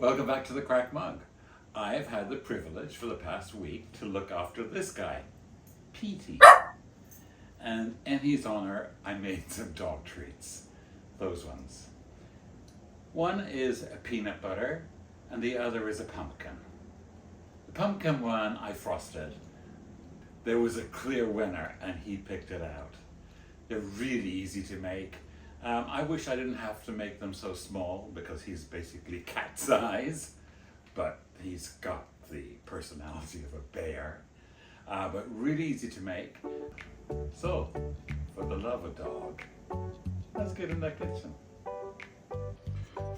Welcome back to the Cracked Mug. I've had the privilege for the past week to look after this guy, Petey. And in his honor, I made some dog treats. Those ones. One is a peanut butter and the other is a pumpkin. The pumpkin one I frosted. There was a clear winner and he picked it out. They're really easy to make. I wish I didn't have to make them so small because he's basically cat size, but he's got the personality of a bear. But really easy to make. So, for the love of dog, let's get in the kitchen.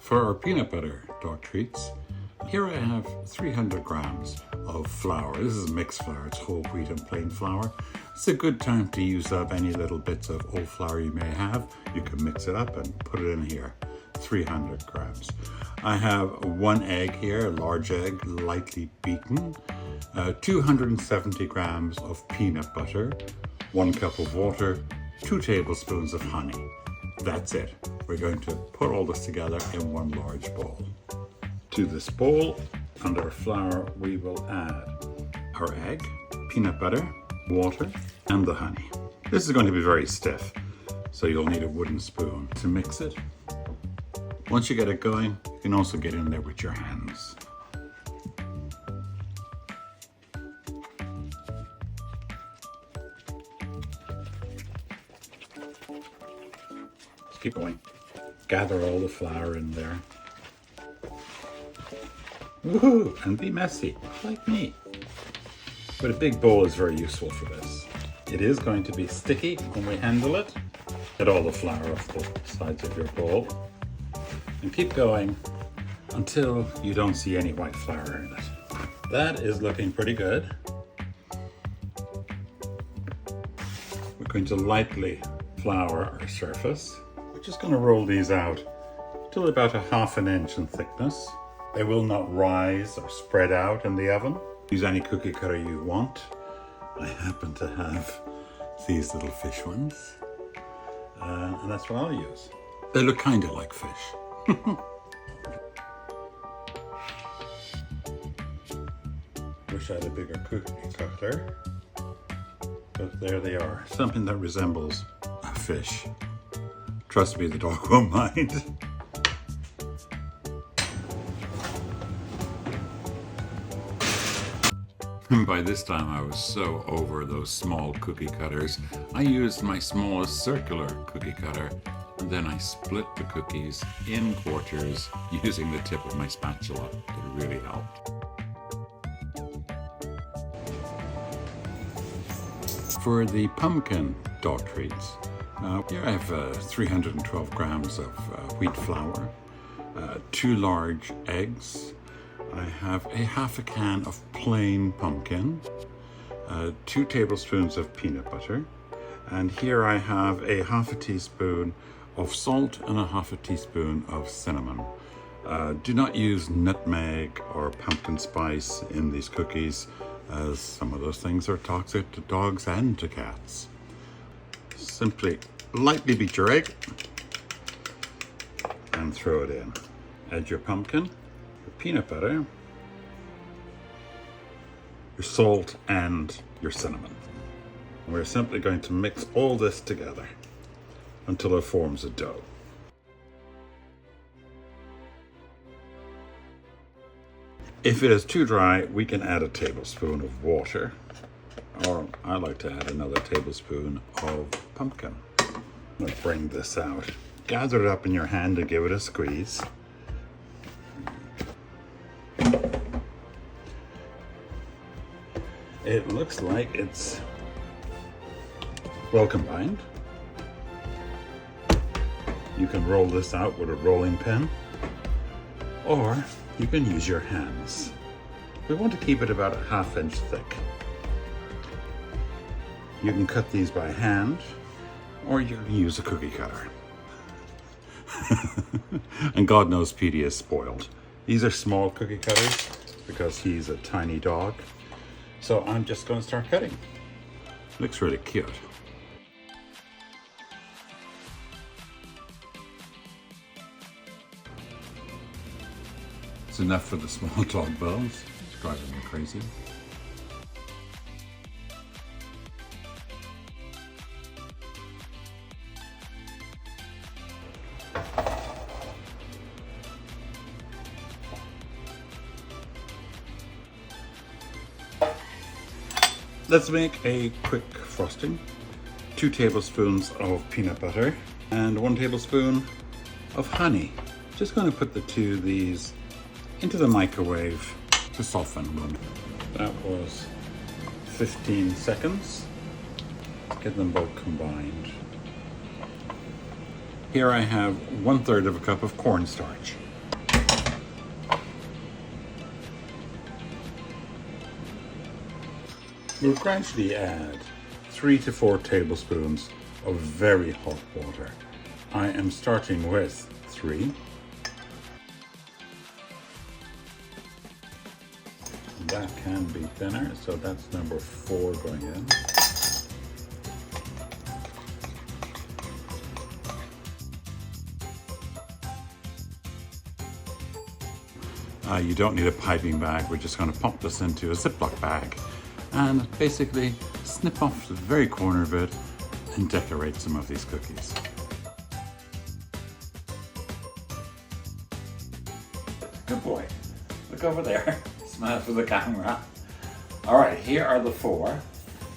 For our peanut butter dog treats, here I have 300 grams of flour. This is mixed flour, it's whole wheat and plain flour. It's a good time to use up any little bits of old flour you may have. You can mix it up and put it in here, 300 grams. I have one egg here, a large egg, lightly beaten, 270 grams of peanut butter, 1 cup of water, 2 tablespoons of honey. That's it. We're going to put all this together in one large bowl. To this bowl, under our flour, we will add our egg, peanut butter, water, and the honey. This is going to be very stiff, so you'll need a wooden spoon to mix it. Once you get it going, you can also get in there with your hands. Keep going. Gather all the flour in there. Woohoo! And be messy, like me. But a big bowl is very useful for this. It is going to be sticky when we handle it. Get all the flour off the sides of your bowl. And keep going until you don't see any white flour in it. That is looking pretty good. We're going to lightly flour our surface. We're just going to roll these out till about 1/2 inch in thickness. They will not rise or spread out in the oven. Use any cookie cutter you want. I happen to have these little fish ones. And that's what I'll use. They look kind of like fish. Wish I had a bigger cookie cutter. But there they are. Something that resembles a fish. Trust me, the dog won't mind. By this time I was so over those small cookie cutters, I used my smallest circular cookie cutter, and then I split the cookies in quarters using the tip of my spatula. It really helped. For the pumpkin dog treats, here I have 312 grams of wheat flour, 2 large eggs. I have a 1/2 can of plain pumpkin, 2 tablespoons of peanut butter, and here I have a 1/2 teaspoon of salt and a 1/2 teaspoon of cinnamon. Do not use nutmeg or pumpkin spice in these cookies, as some of those things are toxic to dogs and to cats. Simply lightly beat your egg and throw it in. Add your pumpkin, your peanut butter, your salt, and your cinnamon. We're simply going to mix all this together until it forms a dough. If it is too dry, we can add a tablespoon of water, or I like to add another tablespoon of pumpkin. I'm going to bring this out. Gather it up in your hand and give it a squeeze. It looks like it's well combined. You can roll this out with a rolling pin, or you can use your hands. We want to keep it about 1/2 inch thick. You can cut these by hand, or you can use a cookie cutter. And God knows Petey is spoiled. These are small cookie cutters because he's a tiny dog. So I'm just going to start cutting. Looks really cute. That's enough for the small dog bones. It's driving me crazy. Let's make a quick frosting. 2 tablespoons of peanut butter and 1 tablespoon of honey. Just going to put the 2 of these into the microwave to soften them. That was 15 seconds. Get them both combined. Here I have 1/3 of a cup of cornstarch. We'll gradually add 3 to 4 tablespoons of very hot water. I am starting with 3. That can be thinner, so that's number 4 going in. You don't need a piping bag. We're just going to pop this into a Ziploc bag and basically snip off the very corner of it and decorate some of these cookies. Good boy. Look over there. Smile for the camera. All right, here are the 4.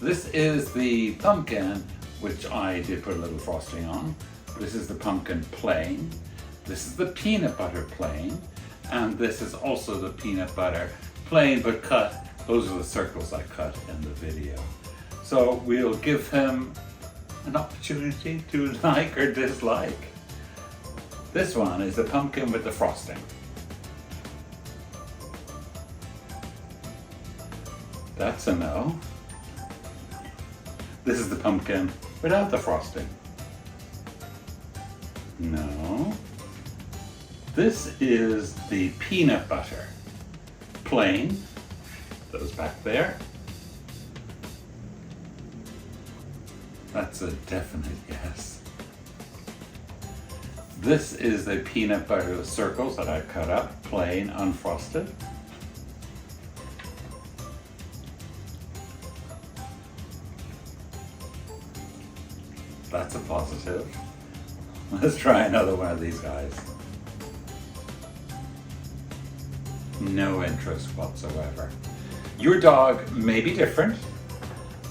This is the pumpkin, which I did put a little frosting on. This is the pumpkin plain. This is the peanut butter plain. And this is also the peanut butter plain but cut. Those are the circles I cut in the video. So we'll give him an opportunity to like or dislike. This one is the pumpkin with the frosting. That's a no. This is the pumpkin without the frosting. No. This is the peanut butter plain. Those back there. That's a definite yes. This is the peanut butter circles that I cut up, plain, unfrosted. That's a positive. Let's try another one of these guys. No interest whatsoever. Your dog may be different.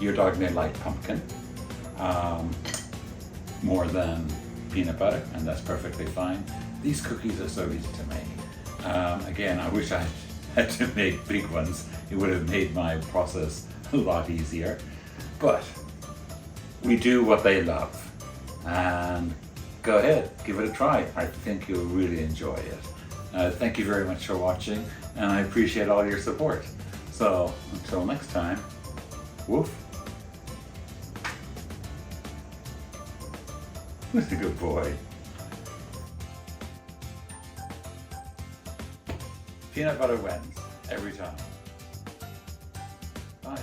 Your dog may like pumpkin more than peanut butter, and that's perfectly fine. These cookies are so easy to make. Again, I wish I had to make big ones. It would have made my process a lot easier. But we do what they love. And go ahead, give it a try. I think you'll really enjoy it. Thank you very much for watching, and I appreciate all your support. So, until next time, woof. Who's a good boy? Peanut butter wins every time. Bye.